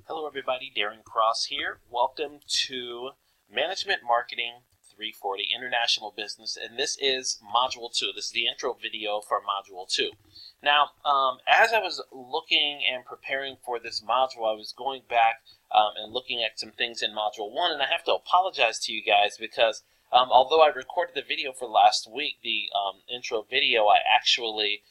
Hello everybody, Darren Cross here. Welcome to Management Marketing 340 International Business, and this is Module 2. This is the intro video for Module 2. Now, as I was looking and preparing for this module, I was going back and looking at some things in Module 1, and I have to apologize to you guys because although I recorded the video for last week, the intro video, I actually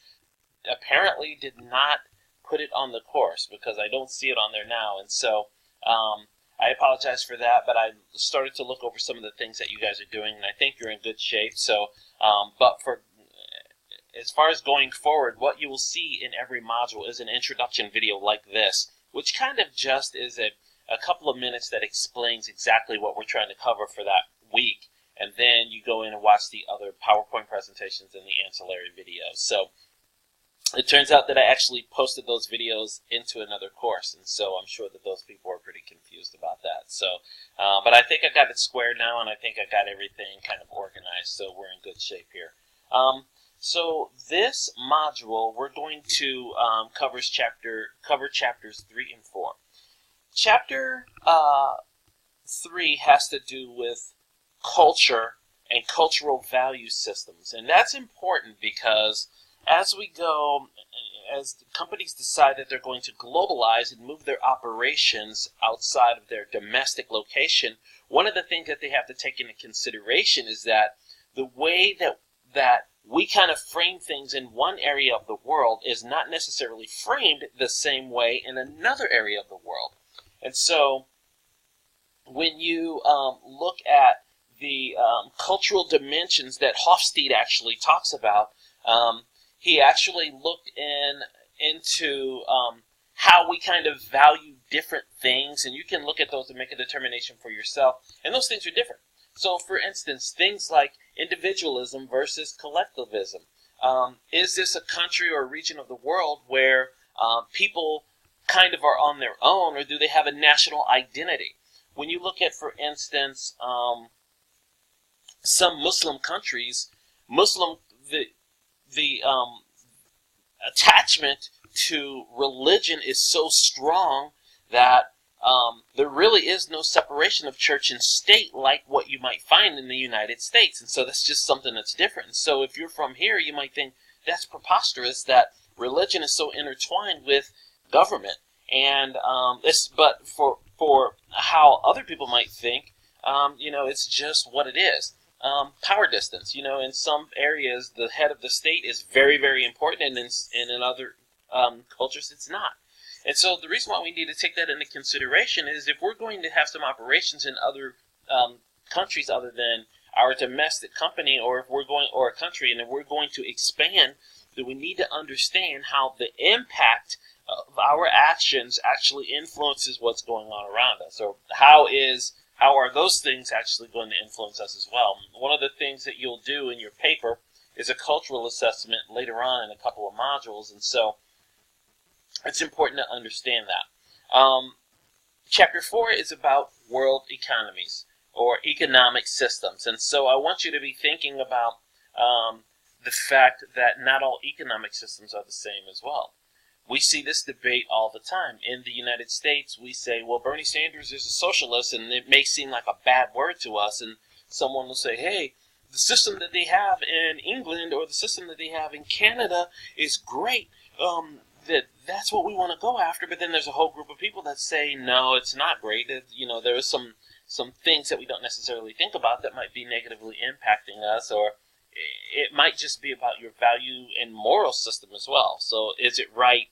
apparently did not put it on the course because I don't see it on there now, and so I apologize for that, but I started to look over some of the things that you guys are doing, and I think you're in good shape. So, but for as far as going forward, what you will see in every module is an introduction video like this, which kind of just is a couple of minutes that explains exactly what we're trying to cover for that week, and then you go in and watch the other PowerPoint presentations and the ancillary videos. So it turns out that I actually posted those videos into another course, and so I'm sure that those people were pretty confused about that. So, but I think I got it squared now, and I think I got everything kind of organized, so we're in good shape here. So this module, we're going to cover chapters 3 and 4. Chapter 3 has to do with culture and cultural value systems, and that's important because as companies decide that they're going to globalize and move their operations outside of their domestic location, one of the things that they have to take into consideration is that the way that we kind of frame things in one area of the world is not necessarily framed the same way in another area of the world. And so when you look at the cultural dimensions that Hofstede actually talks about, he actually looked into how we kind of value different things, and you can look at those and make a determination for yourself, and those things are different. So, for instance, things like individualism versus collectivism. Is this a country or a region of the world where people kind of are on their own, or do they have a national identity? When you look at, for instance, some Muslim countries, the attachment to religion is so strong that there really is no separation of church and state like what you might find in the United States. And so that's just something that's different. So if you're from here, you might think that's preposterous that religion is so intertwined with government. And but for how other people might think, it's just what it is. Power distance. In some areas, the head of the state is very, very important, and in other cultures, it's not. And so the reason why we need to take that into consideration is if we're going to have some operations in other countries other than our domestic company, or a country, and if we're going to expand, then we need to understand how the impact of our actions actually influences what's going on around us, or how are those things actually going to influence us as well? One of the things that you'll do in your paper is a cultural assessment later on in a couple of modules, and so it's important to understand that. Chapter 4 is about world economies, or economic systems, and so I want you to be thinking about the fact that not all economic systems are the same as well. We see this debate all the time. In the United States, we say, well, Bernie Sanders is a socialist, and it may seem like a bad word to us, and someone will say, hey, the system that they have in England or the system that they have in Canada is great. That's what we want to go after, but then there's a whole group of people that say, no, it's not great. There are some things that we don't necessarily think about that might be negatively impacting us, or it might just be about your value and moral system as well. So is it right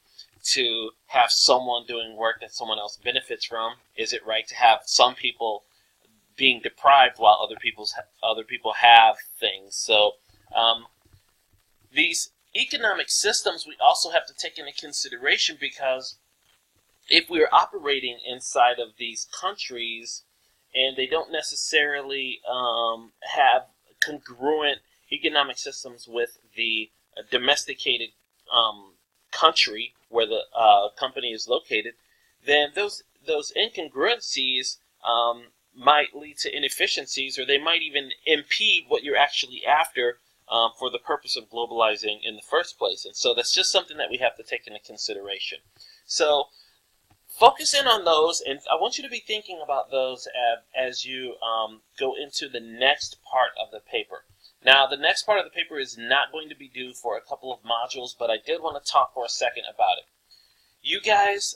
to have someone doing work that someone else benefits from? Is it right to have some people being deprived while other people have things? So these economic systems we also have to take into consideration, because if we are operating inside of these countries and they don't necessarily have congruent economic systems with the domesticated country where the company is located, then those incongruencies might lead to inefficiencies, or they might even impede what you're actually after for the purpose of globalizing in the first place. And so that's just something that we have to take into consideration. So focus in on those, and I want you to be thinking about those as you go into the next part of the paper. Now, the next part of the paper is not going to be due for a couple of modules, but I did want to talk for a second about it. You guys,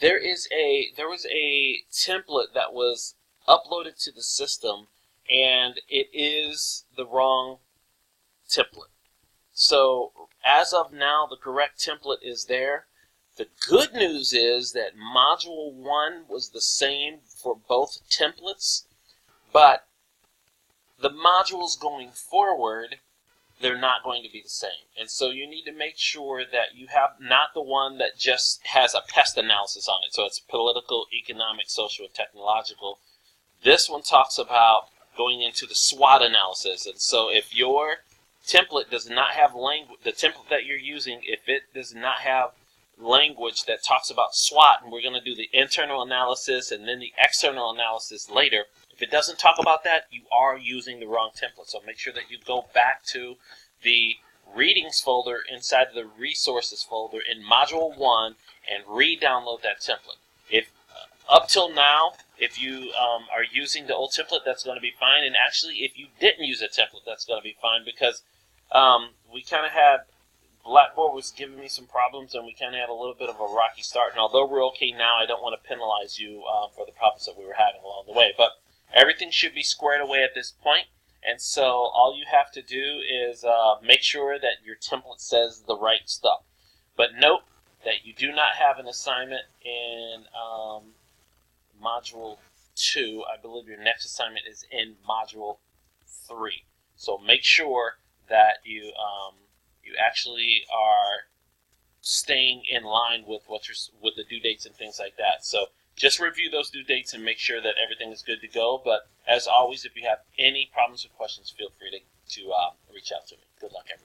there was a template that was uploaded to the system, and it is the wrong template. So, as of now, the correct template is there. The good news is that Module 1 was the same for both templates, but the modules going forward, they're not going to be the same. And so you need to make sure that you have not the one that just has a pest analysis on it. So it's political, economic, social, and technological. This one talks about going into the SWOT analysis. And so if your template does not have language, the template that you're using, if it does not have language that talks about SWOT, and we're going to do the internal analysis and then the external analysis later, if it doesn't talk about that, you are using the wrong template. So make sure that you go back to the readings folder inside of the resources folder in Module 1 and re-download that template. If up till now, if you are using the old template, that's going to be fine. And actually, if you didn't use a template, that's going to be fine, because we kind of had Blackboard was giving me some problems, and we kind of had a little bit of a rocky start. And although we're okay now, I don't want to penalize you for the problems that we were having along the way. But everything should be squared away at this point. And so all you have to do is make sure that your template says the right stuff. But note that you do not have an assignment in Module 2. I believe your next assignment is in Module 3. So make sure that you actually are staying in line with with the due dates and things like that. So just review those due dates and make sure that everything is good to go. But as always, if you have any problems or questions, feel free to reach out to me. Good luck, everyone.